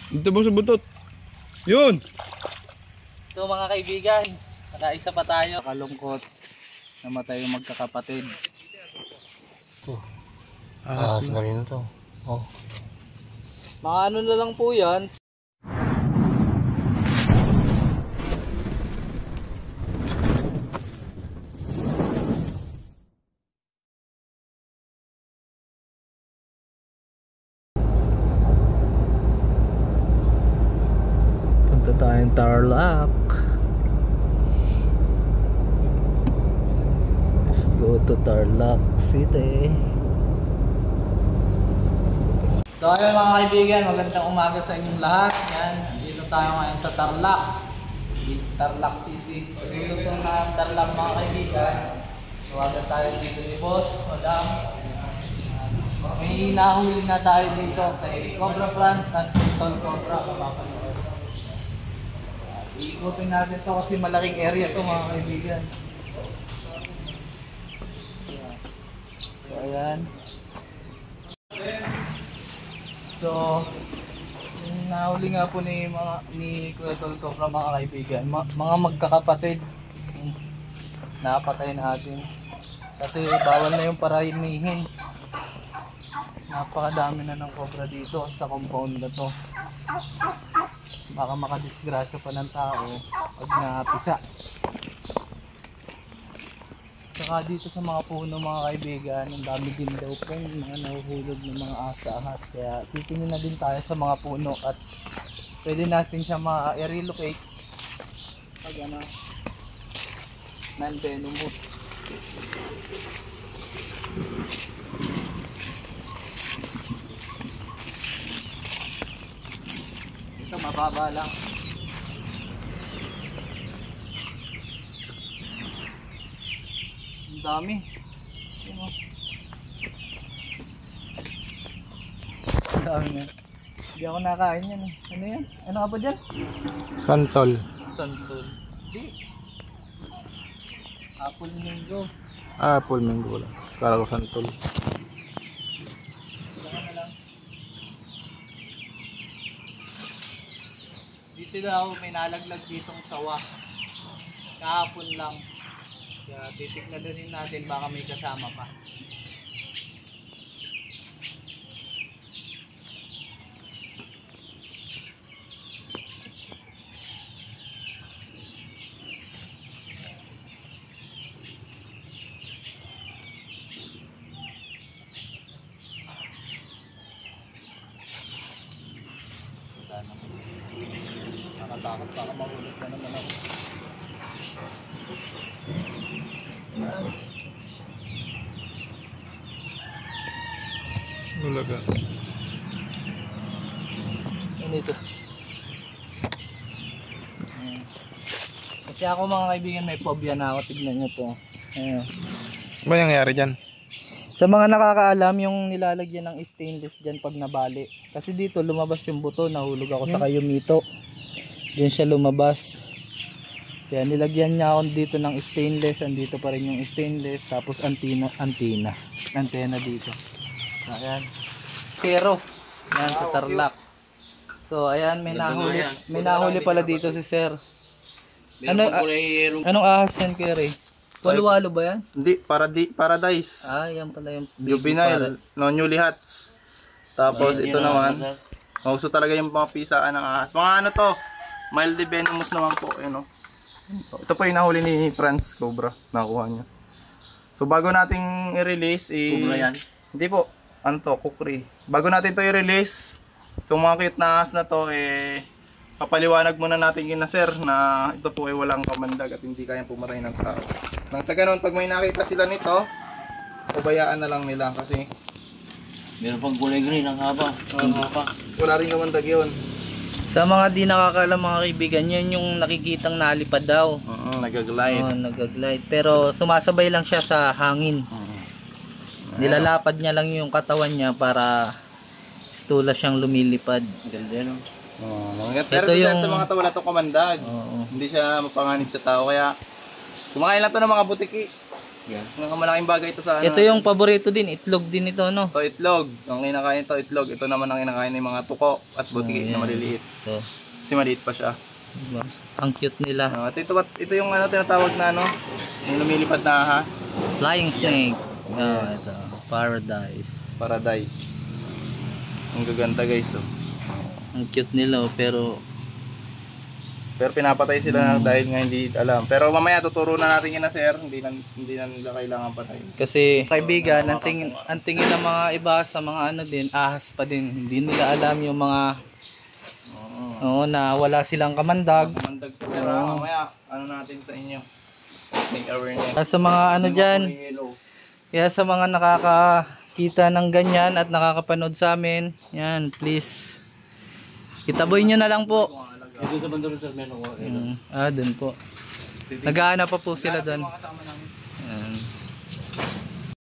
Dito mo sa butot. Yun! So mga kaibigan, nakaisa pa tayo. Kalungkot, namatay yung magkakapatid. Galing na to. Oh. Mga ano na lang po yan. Punta tayong Tarlac. Let's go to Tarlac City. So ayun mga kaibigan, magandang umaga sa inyong lahat. Yan, dito tayo ngayon sa Tarlac. Tarlac City. So dito itong Tarlac mga kaibigan. So agad tayo dito ni Boss, Madam. May nahuli na tayo dito kay Cobra France at Tol Cobra. Kapapanood. Iikutin natin to kasi malaking area to mga kaibigan. So ayan. So, yung nahuli nga po ni Kuya Tol Cobra mga kaibigan, mga magkakapatid, napatay natin kasi bawal na yung paraymihin. Napakadami na ng cobra dito sa compound na to, baka makadisgrasya pa ng tao pag napisa. Saka dito sa mga puno mga kaibigan, ang dami din daw po mga nahuhulog ng mga asahat. Kaya titingin na din tayo sa mga puno at pwede natin siya ma-relocate pag ano, non-venomous. Ito mababa lang. Dami. Dami yan. Hindi ako nakain yan eh. Ano yan? Ano ka pa dyan? Santol. Santol. Di. Apple mango. Apple mango lang. Kala ko santol. Kailangan na lang. Dito daw may nalaglag ditong sawa. Kahapon lang. Kaya titignan din natin baka may kasama pa. Nakatakot baka mahulog na naman ako. Ulaga. Ano ito? Kasi ako mga kaibigan may phobia na ako. Tignan nyo to. Ayan. Ano nangyari dyan? Sa mga nakakaalam yung nilalagyan ng stainless dyan pag nabali. Kasi dito lumabas yung buto. Nahulog ako sa Kayumito. Diyan siya lumabas. Kaya nilagyan niya ako dito ng stainless. Andito pa rin yung stainless. Tapos antena dito. Ayan. Pero yan sa Tarlac. So ayan, may nahuli pala dito si Sir. Anong ahas yan, Kere? Walu-walo ba yan? Hindi, paradise. Ah, yan pala yung Juvenile, no, newly hats. Tapos ito naman, mauso talaga yung mga pisaan ng ahas. Mga ano to, mildly venomous naman po, no. Ito po yung nahuli ni Franz Cobra, nakuha niya. So bago nating i-release, Cobra yan? Hindi po, ano to, kukri. Bago natin to i-release, itong mga cute na ahas na to, papaliwanag muna natin kina Sir na ito po ay walang kamandag at hindi kayang pumatay ng tao. Nang sa ganun, pag may nakita sila nito, pabayaan na lang nila kasi meron pang kulay green ang haba. Wala rin kamandag yun. Sa mga di nakakaalam mga kaibigan, yun yung nakikitang nalipad daw. Nagaglide. Oo, nagaglide. Pero sumasabay lang siya sa hangin. Nilalapad niya lang yung katawan niya para stula siyang lumilipad. Ganda no? Pero ito yung mga to, wala itong kamandag. Hindi siya mapanganib sa tao. Kaya kumakain lang to ng mga butiki. Yan. Ang malaking bagay ito sa ano. Ito yung paborito din, itlog din ito, no? Ito itlog. Ang kinakain ito itlog. Ito naman ang kinakain ng mga tuko at butiki na maliliit. Ito. Kasi maliit pa siya. Diba? Ang cute nila. At ito yung ano tinatawag na ano, yung lumilipad na ahas. Flying snake. Ah, Yes. ito. Paradise. Paradise. Ang gaganda guys oh. Ang cute nila, oh, pero Pero pinapatay sila dahil nga hindi alam. Pero mamaya tuturo na natin yun na sir. Hindi na nila kailangan patayin. kasi kaibigan, ang tingin ng mga iba sa mga ano din, ahas pa din. Hindi nila alam yung mga oo, na wala silang kamandag. Mandag pa sir ha. Mamaya ano natin sa inyo. Snake awareness. Sa mga ano dyan, Yellow. kaya sa mga nakakakita ng ganyan at nakakapanood sa amin, yan, please, itaboy nyo na lang po. Ito sa bandaro sir, meron ko. Dun po. Nag-aana pa po sila dun. Ayan.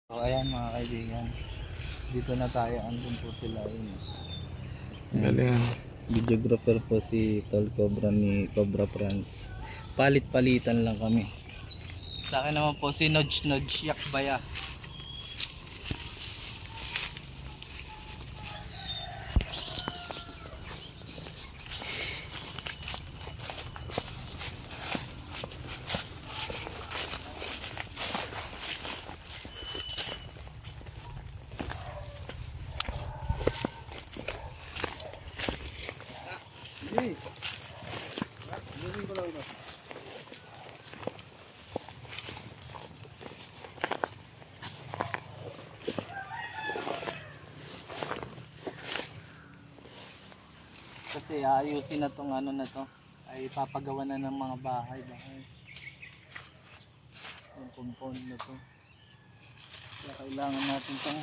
So, ayan mga kaibigan. Dito na tayo. Andun po sila. Galing. Videographer po si Tol Cobra ni Cobra Franz. Palit-palitan lang kami. Sa akin naman po si Nodge Yakbaya. Kasi ayusin na tong ano na to, ay papagawa na ng mga bahay dahil yung compound na to, kaya kailangan natin tong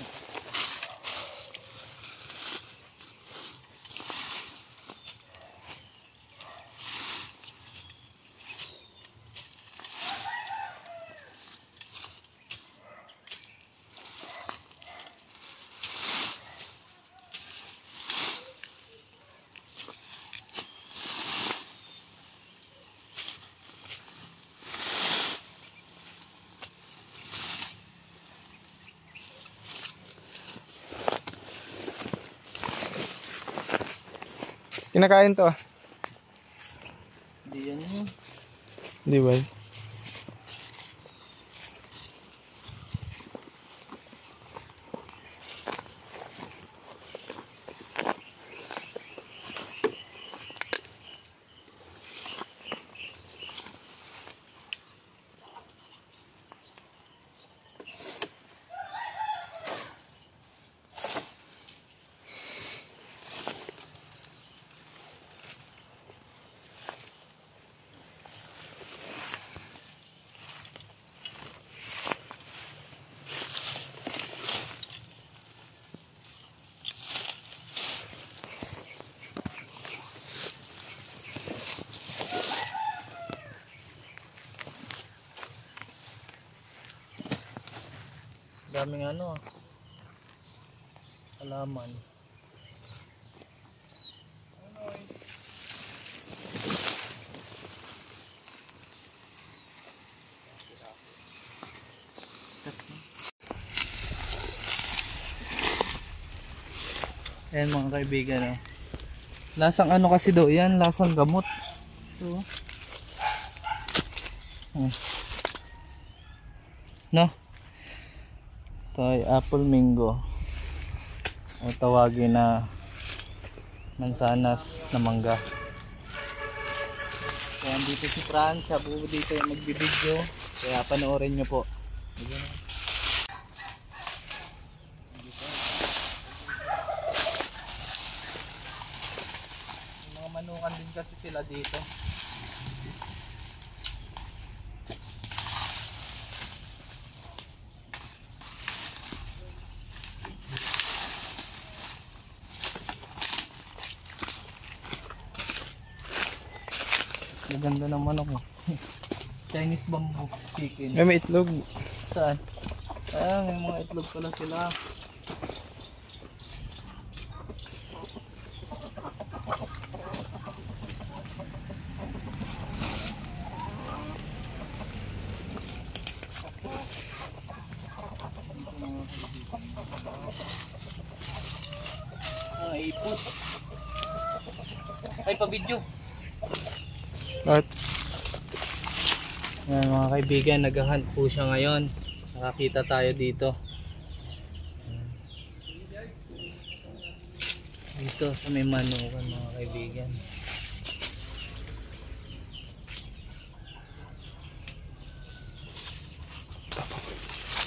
Kinakain to. di yan yun. Di ba? Daming ano, halaman. Ayan mga kaibigan, oh. Lasang ano kasi do, yan, lasang gamot. Ito. No? Ito ay apple mango. O tawagin na mansanas na mangga. Kaya dito si Franz, siya po dito yung magbibideo. Kaya panoorin nyo po. Mga manukan din kasi sila dito. Maganda naman ako. Chinese bamboo chicken. May itlog. Saan? May mga itlog pala sila. Ay, pa-video. At Yan mga kaibigan, nag-hunt po siya ngayon. Nakakita tayo dito. Dito sa may manukan mga kaibigan.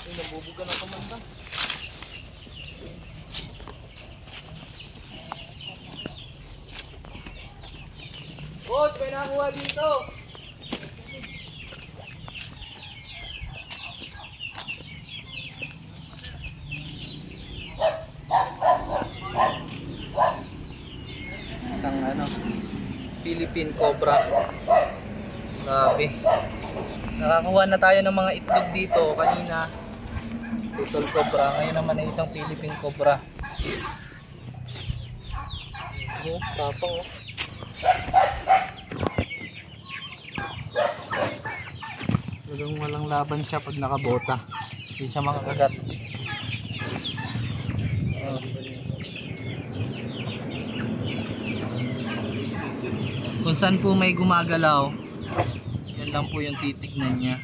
Ay, nabubuga na kumanda. Boss, may nakuha dito. Isang Philippine Cobra. Grabe. Nakakuha na tayo ng mga itlog dito kanina. Little Cobra. Ngayon naman ay isang Philippine Cobra. Tapang oh. Walang laban siya pag nakabota. Hindi siya makakagat. Kung saan po may gumagalaw, yan lang po yung titignan niya.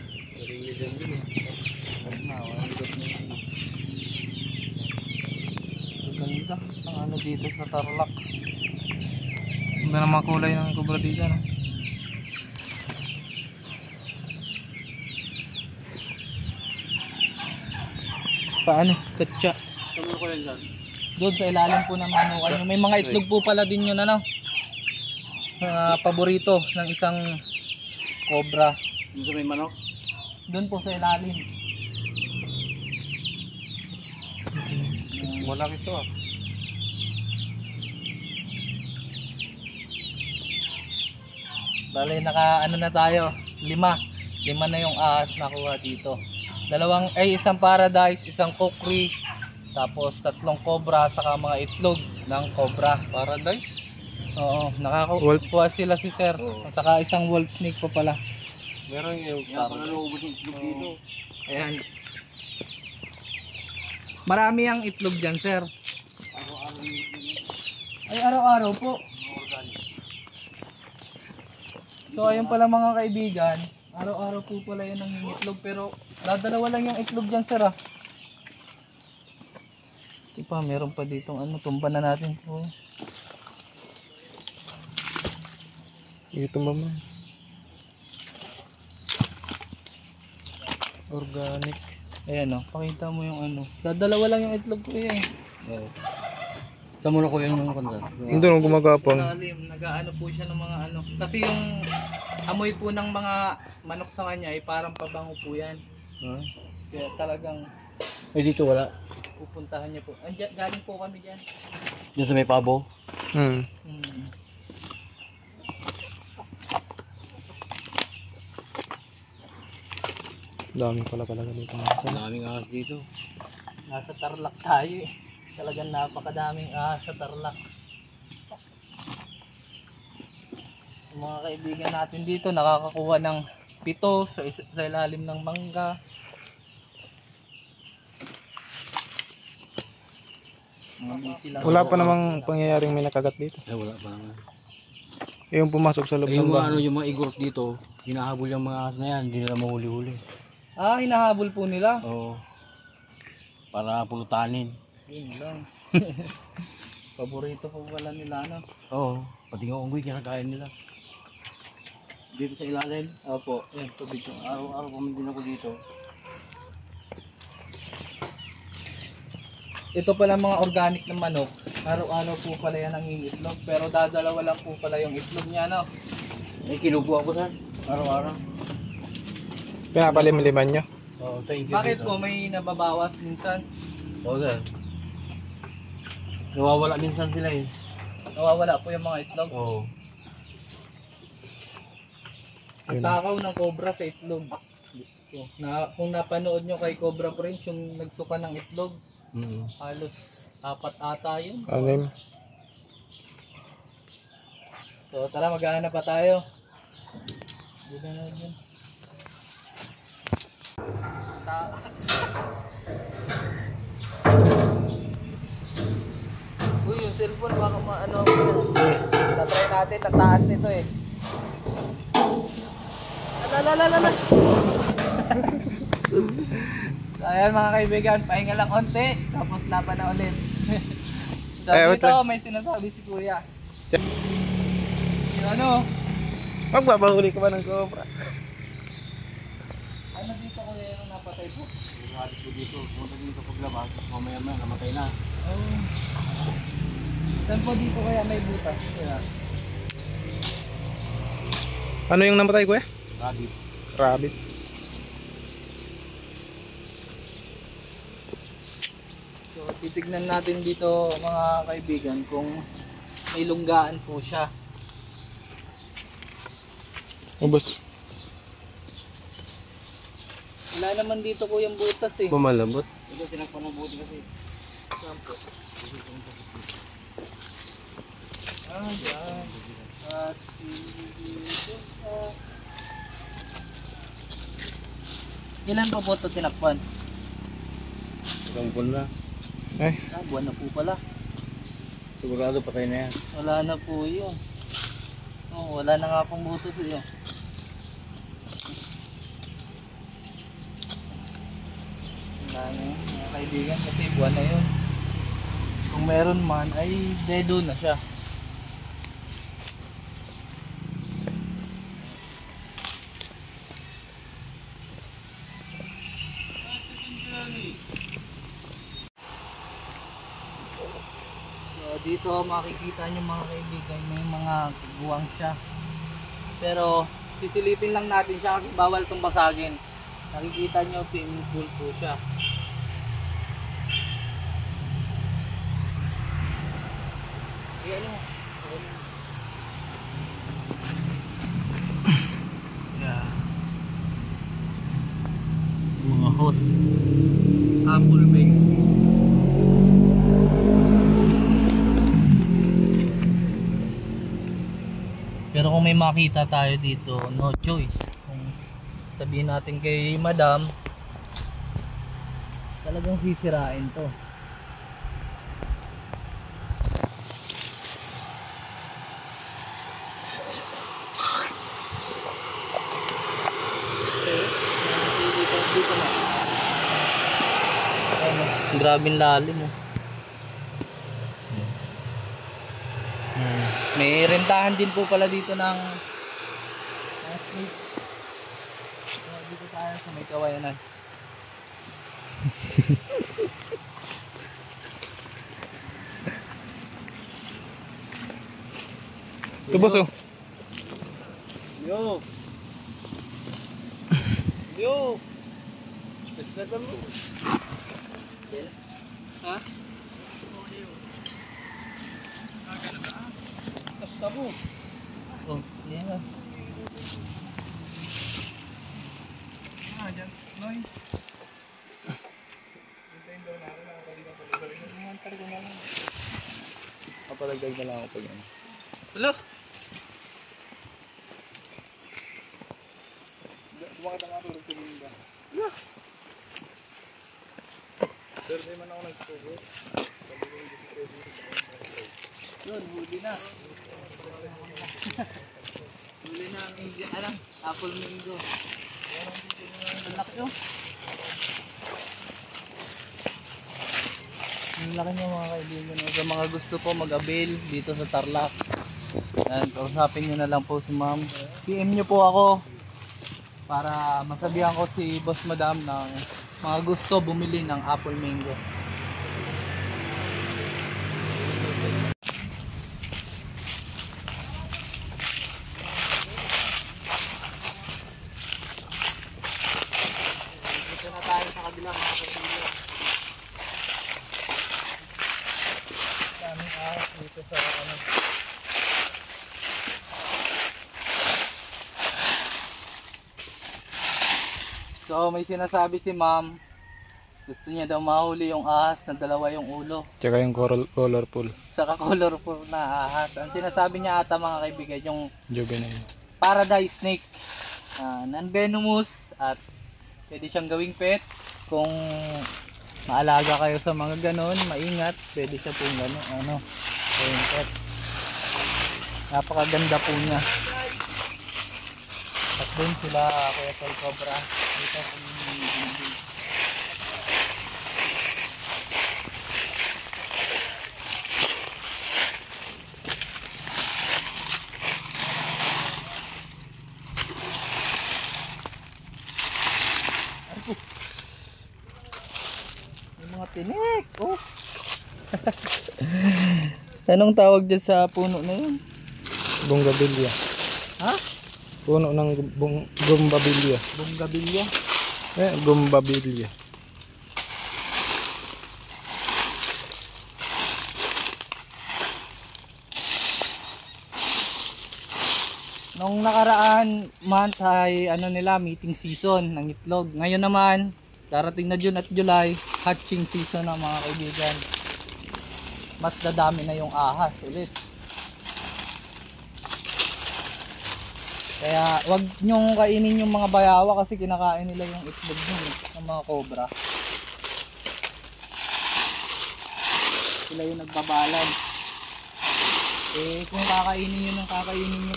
Ganda ang ano dito sa Tarlac. ganda ng mga kulay ng cobra dito, no? Paano? Katsa. Tama ko yan dyan. Doon sa ilalim po ng manukan. May mga itlog po pala din yun, ano? Paborito ng isang cobra. Yung sa may manok. Doon po sa ilalim. Malaki ito ah. Bale, naka ano na tayo, 5 na yung ahas nakuha dito. Isang paradise, isang kukri, tapos 3 cobra, saka mga itlog ng cobra. Paradise? Oo, nakakuha sila si sir. Saka isang wolf snake pa pala. Meron yung Kaya pala naubos yung itlog dito. Ayan. Marami ang itlog dyan, sir. Ay, araw-araw po. So ayun pala mga kaibigan, araw-araw po pala yun ang itlog, pero dadalawa lang yung itlog dyan, sir ah. Ito pa, meron pa ditong tumba na natin po. ito mama. Organic. Ayan pakita mo yung dadalawa lang yung itlog ko eh. Oo. Tama na ko yung kanda. Doon gumagapang. Lalim, nag-aano po siya ng mga kasi yung amoy po ng mga manok sa kanya ay parang pabango po yan. Kaya talagang Eh dito wala. pupuntahan niya po. Galing po kami dyan. Diyan sa may pabo. Dami pala dito. Daming ahas dito. Nasa Tarlac tayo eh. Talagang napakadaming ahas sa Tarlac. Yung mga kaibigan natin dito nakakakuha ng 7 sa ilalim ng mangga. Wala pa namang pangyayaring may nakagat dito. Eh wala pa naman. Yung pumasok sa loob Eh, ng yung mga, bahay. yung mga igorot dito, hinahabol yung mga ahas na yan, hindi nila mahuli-huli. Hinahabol po nila. Oo. Para pulutanin. Yun lang. Paborito po pala nila Oo. Pati nga unggoy kinakain nila. Dito sa ilalim. Opo, yan tubig ko. Araw-araw pamindin ako dito. Ito pala mga organic na manok. Araw-araw po pala yan ang itlog. Pero dadalawa lang po pala yung itlog niya Eh kinukuha ko saan. Araw-araw. Pinapalim-liman nyo. Oo, thank you. Bakit po may nababawas minsan? Oo, sir. Nawawala minsan sila eh. Nawawala po yung mga itlog. Oo. Ang takaw ng cobra sa itlog. Kung napanood nyo kay Cobra Prince yung nagsuka ng itlog, halos 4 ata yun. 6. So tara, mag-aanap pa tayo. Dito na yun. Uy, yung cellphone baka maano ako yan. Na-try natin, ang taas nito eh. Lalalala. So, ayan mga kaibigan, pahinga lang konti, tapos laban na ulit. So dito may sinasabi si Kuya. Yung ano? Magbabahuli ka ba ng cobra? Ano dito Kuya yung napatay po? Halit ko dito. Punta dito paglabas. Mamaya-maya namatay na. Oh. Saan po dito kaya may butas? Kuya? Ano yung namatay kuya? Rabbit. Rabbit. So titignan natin dito mga kaibigan kung may lunggaan po siya. Ubos. Wala naman dito po yung butas eh. Bumalambot. Ito sinakpan ng buti kasi. Sampo. Ah, dyan. At ilan pa po ito tinakpan? Isang buwan na. Ay, Ah, buwan na po pala. Sigurado patay na yan. Wala na po yun. Oh, wala na nga pong butas yun. Wala na yun, mga kaibigan, kasi buwan na yun. Kung meron man ay dedo na siya. So dito makikita nyo mga kaibigan, may mga guwang siya. Pero sisilipin lang natin siya kasi bawal itong basagin. Nakikita nyo swimming pool po siya. Ayan o. Yeah. Mga hose. Apple bag. Pero kung may makita tayo dito, no choice. Kung sabihin natin kay Madam, talagang sisirain to. Dito na. Ano, grabing lalim oh. May rentahan din po pala dito ng snake. So, dito tayo sa may kawayanan. ito boss oh. Yo! Yo! Basta mo. Ha? Tabo. Oh, yan na. Ah, dyan. Noy. Hintayin daw na ako na kapaligan ko. Sabi ko na lang. Kapalagdag na lang ako pag yan. Hello? Tumakita nga tulog sa linda. Pero di man ako nagsugot. Yun, huli na. Huli na ang alam, apple mango. Ang laki yun. Ang laki niya mga kaibigan. Sa mga gusto po mag-avail dito sa Tarlac. Yan, kausapin nyo na lang po si ma'am. PM nyo po ako para masabihan ko si Boss Madam ng mga gusto bumili ng apple mango. Dito na tayo sa kabila mga kaibigan. Daming ahas dito sa ano. So may sinasabi si ma'am, gusto niya daw mahuli yung ahas na dalawa yung ulo. Tsaka yung colorful. Saka colorful na ahas. Ang sinasabi niya ata mga kaibigan, yung Juvenile. paradise snake. Non-venomous at pwede siyang gawing pet. Kung maalaga kayo sa mga ganon, maingat, pwede siya pong gano'n, gawing pet. Napakaganda po niya. At doon sila Kuya Tol Cobra. Dito po yung binibig. Yung mga tinik. Oh. Anong tawag dyan sa puno na yun? Bonggabilya. Ha? Puno ng gumbabilya. Bonggabilya? Gumbabilya. Nung nakaraan month ay ano nila, meeting season ng itlog. Ngayon naman, darating na June at July, hatching season ng mga kaibigan. Mas dadami na yung ahas ulit. Kaya wag nyong kainin yung mga bayawa kasi kinakain nila yung itlog ng mga cobra. Sila yung nagbabalan. Eh kung kakainin nyo yung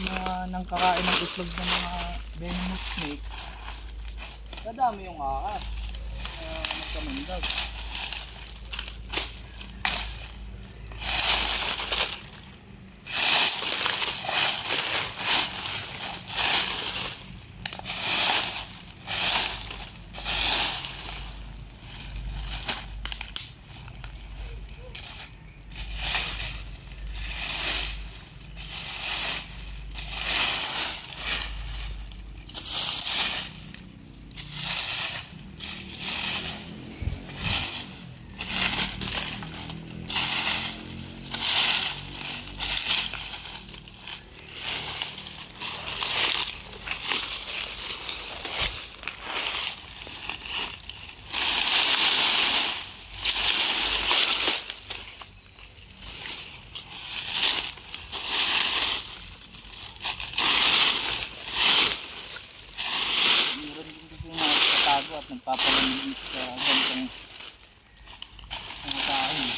mga nang kakain ng itlog ng mga venomous snake, dadami yung ahas. Magkamandag. At nagpapalamig sa ganitong mga kain.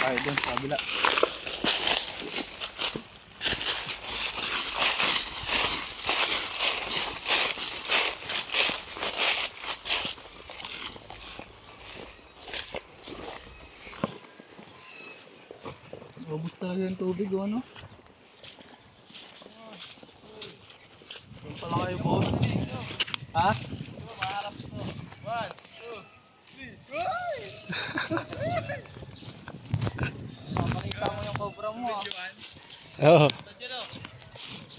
Tayo dun sa kabila. Ubus talaga yung tubig o ano? Doon pala kayo po. Ha? Maharap ko. 1, 2, 3. Makita mo yung cobra mo ah. Oo.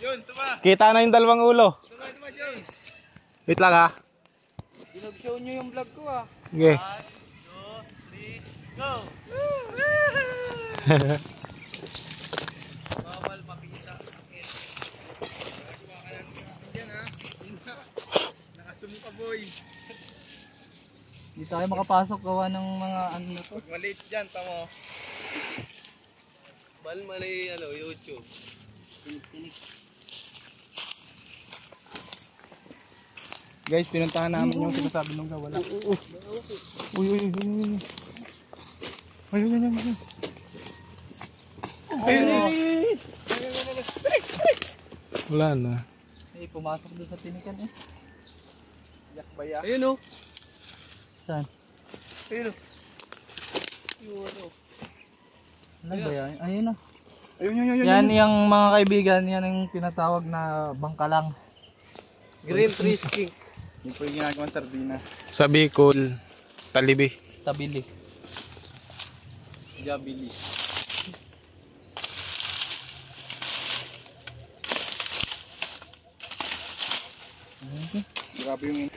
Yun, tuba. Kita na yung dalawang ulo. Tuba, Jun. Wait lang ha. Dinag-show nyo yung vlog ko ah. Okay. 1, 2, 3, go! Bawal makita. Yan ha. Nakasum ka boy. Hindi tayo makapasok gawa ng mga ano na to. Pag maliit dyan, tamo. Mali ano, YouTube. Tinik-tinik. Guys, pinuntahan namin yung sinasabi nung wala. Uy, uy, uy, uy. Ayun, ayun, ayun. Ayun. Wala na. Eh, pumasok doon sa tinikan eh. Yak ba ya? Ayun o. Saan? Ayun o. Ano ba yan? Ayun na. Ayun. Yan yung mga kaibigan, yan yung tinatawag na bangkalang. Green tree skink. Yung po yung ginagawang sardina. Sa Bicol, Talibi. Tabili. Jabili. Grabe yung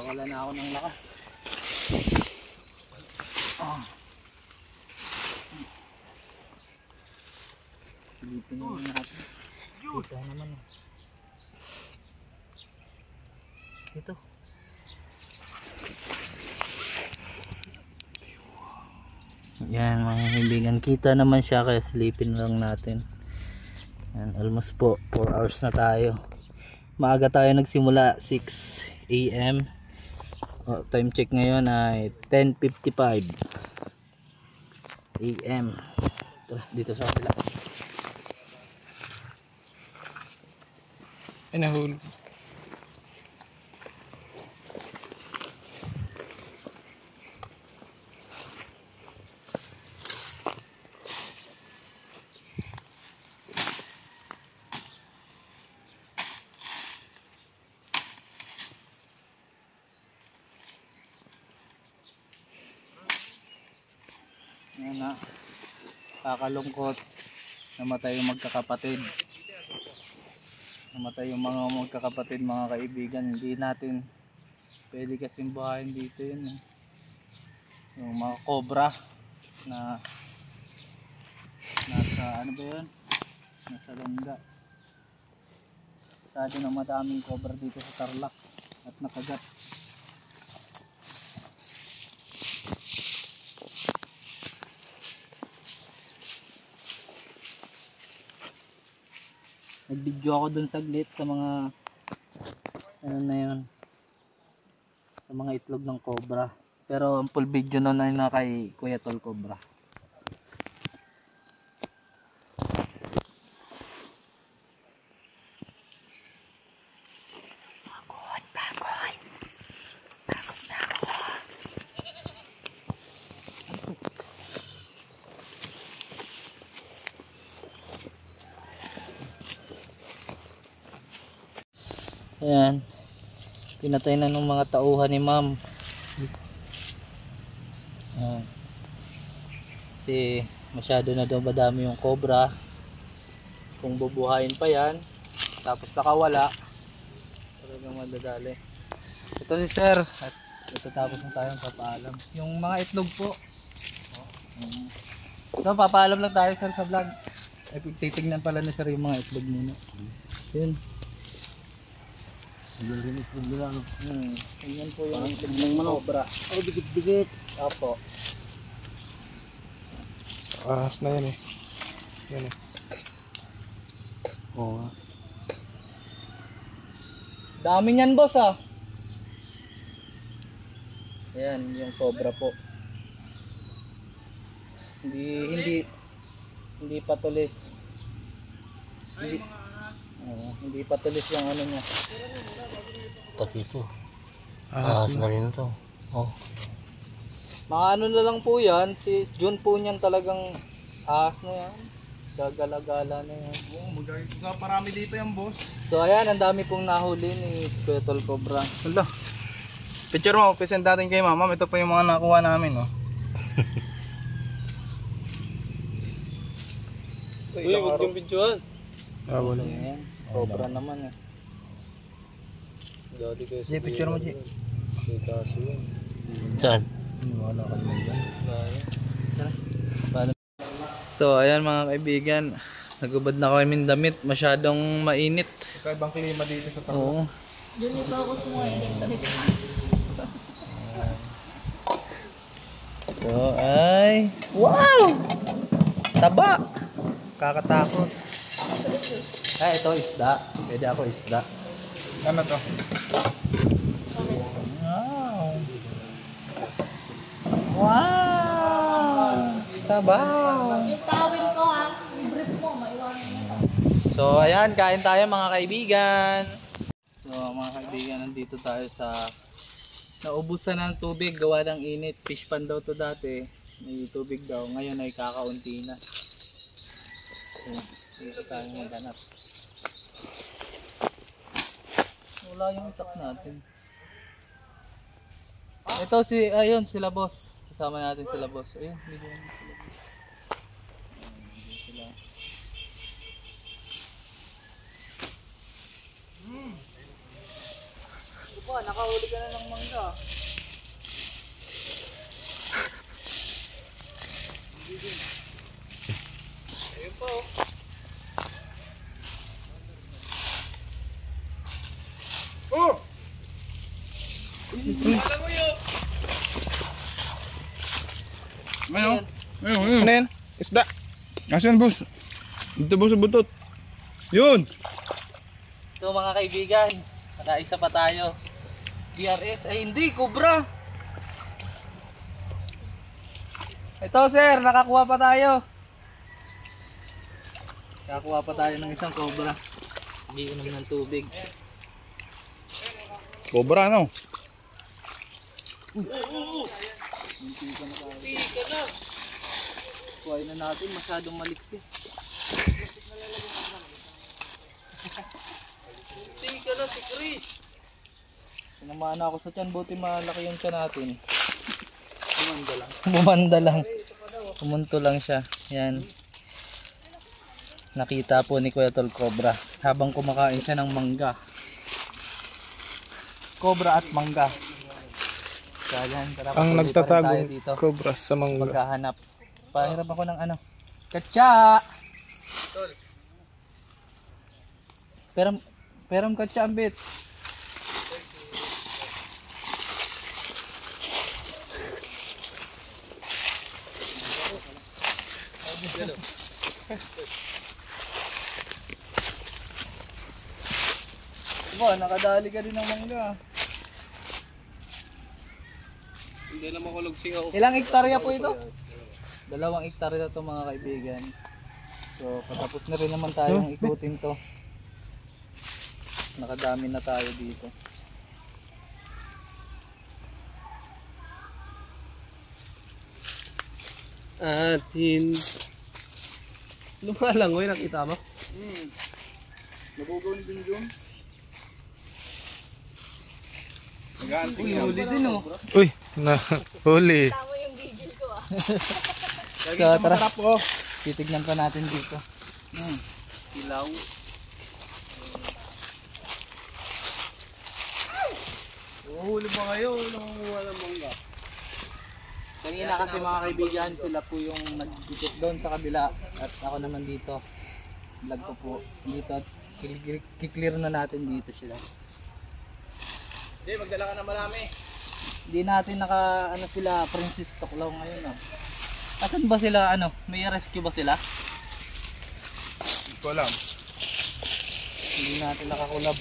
Wala na ako ng lakas. Silipin naman natin. Dito naman. Ito. Yan mga kaibigan, kita naman siya kaya silipin lang natin. Yan, almost po 4 hours na tayo. Maaga tayo nagsimula 6 AM. Time check ngayon ay 10:55 AM. Tara, dito sa kabila. ay nahulog. Yan na. Kakalungkot. Namatay yung magkakapatid. Namatay yung mga magkakapatid, mga kaibigan. Hindi natin pwede kasing buhayin dito yun. Yung mga cobra na nasa ano ba yun? Nasa longga. Masyado na madaming cobra dito sa Tarlac at nakagat. Nag-video ako dun saglit sa mga ano na yun, sa mga itlog ng cobra, pero ang full video nun ay na kay Kuya Tol Cobra. Takot na ako. Ayan, pinatay na ng mga tauhan ni ma'am. Ayan. Kasi masyado na daw madami yung cobra. Kung bubuhayin pa yan tapos nakawala, talagang madadali. Ito si sir at tatapos na tayong papaalam. Yung mga itlog po, so papaalam lang tayo sir sa vlog. Ay, titignan pala ni sir yung mga itlog muna. Yun. Yung rin itlog nila, no? Ganyan po yung itlog ng cobra. Oh, dikit-dikit. Opo. Ahas na yan eh. Yan eh. Oo nga. Dami niyan boss ah. Ayan yung cobra po. Hindi patulis. Hindi patulis yung ano niya. Pati ito. Ahas Na rin ito. Oh. Mga ano na lang po yan, si June po niyan talagang ahas na yan. Gagala-gala na yan. Parami dito yung boss. So ayan, ang dami pong nahuli ni Kuya Tol Cobra. Hala. Picture mo, present natin kay mama. Ito po yung mga nakuha namin, no? Uy, huwag yung videoan. Wala. Ayan, cobra naman eh. Sige, picture mo, G. Saan? So ayan mga kaibigan, nagubad na kami damit, masyadong mainit. Ibang klima dito sa Tarlac. Oo. Yun ito ako sumuha damit. So ay, wow! Taba! Kakatakot. Ay, ito isda. Pwede ako isda. Ano to? Wow! Wow! Sabaw! Yung towel ko ha, yung brief mo, maiwanan mo. So ayan, kain tayo mga kaibigan. So mga kaibigan, nandito tayo sa naubusan ng tubig gawa ng init. Fish pan daw to dati. May tubig daw. Ngayon ay kakaunti na. So, dito tayo maghanap. Wala yung itak natin. Ito si, ayun sila boss. Kasama natin sila boss. Ayun, video natin sila boss. nakahuli ka na ng mangga. Ayun pa oh. Oh! Ano? Ano yan? Isda. Asan boss? Dito boss sa butot. Yun! So mga kaibigan, nakaisa pa tayo. DRS, ay hindi, cobra. Ito sir, nakakuha pa tayo. Nakakuha pa tayo ng isang cobra. Hindi inom ng tubig. Cobra no? Hindi ka na. Kuhain na natin, masyadong maliksi. Hindi ka na si Chris. Sinamahan ako sa tiyan, buti malaki yung tiyan natin. Bumanda lang. Pumunto lang siya. Yan. Nakita po ni Kuya Tol Cobra habang kumakain siya ng mangga. Cobra at mangga. Kaya tara, Ang patuloy pa rin tayo nagtatagong dito. cobra sa mangga. Maghahanap. Pahiram ako ng ano. Katsa! Peram katsa ang bit. Diba, nakadali ka din ng mangga. Hindi naman ko lugsingaw. Ilang hektarya po ito? 2 hektarya to mga kaibigan. So patapos na rin naman tayong ikutin to. Nakadami na tayo dito. Atin. Lumalangoy, nakita mo? Nabugaw ni Binjong. Nag-aanting Uy, huli din oh. Uy, huli. Tama yung gigil ko ah. So tara po. Titignan pa natin dito. Ilaw. Huli ba kayo? Nangunguha ng mangga. Kanina kasi mga kaibigan, sila po yung nag-ikot doon sa kabila at ako naman dito. Vlog ko po dito at kiklear na natin dito sila. Hindi, magdala ka na marami. Hindi natin ano sila, Princess Toklaw ngayon ah. Asan ba sila ano? May rescue ba sila? Hindi ko alam. Hindi natin nakakulab.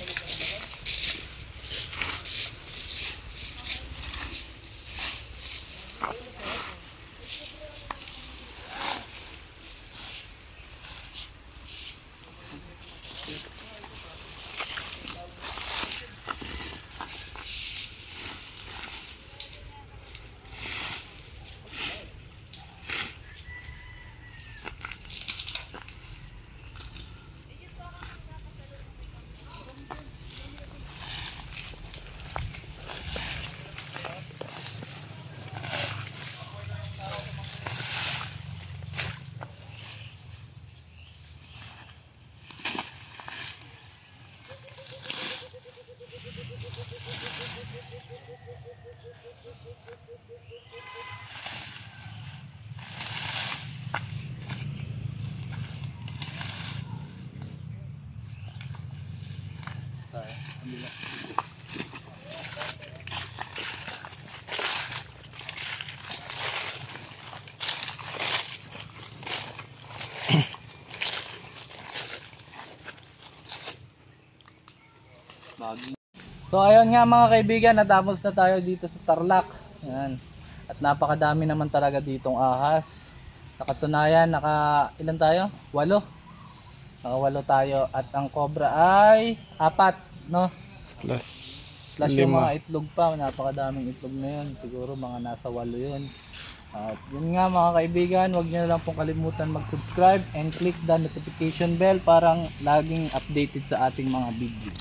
So ayun nga mga kaibigan, natapos na tayo dito sa Tarlac. Ayan. At napakadami naman talaga ditong ahas. Nakatunayan, ilan tayo? 8. Naka 8 tayo at ang cobra ay 4, no? Plus Yung 5. mga itlog pa, napakadaming itlog na yun. Siguro mga nasa 8 yun. At yun nga mga kaibigan, huwag nyo na lang pong kalimutan mag-subscribe and click the notification bell para laging updated sa ating mga video.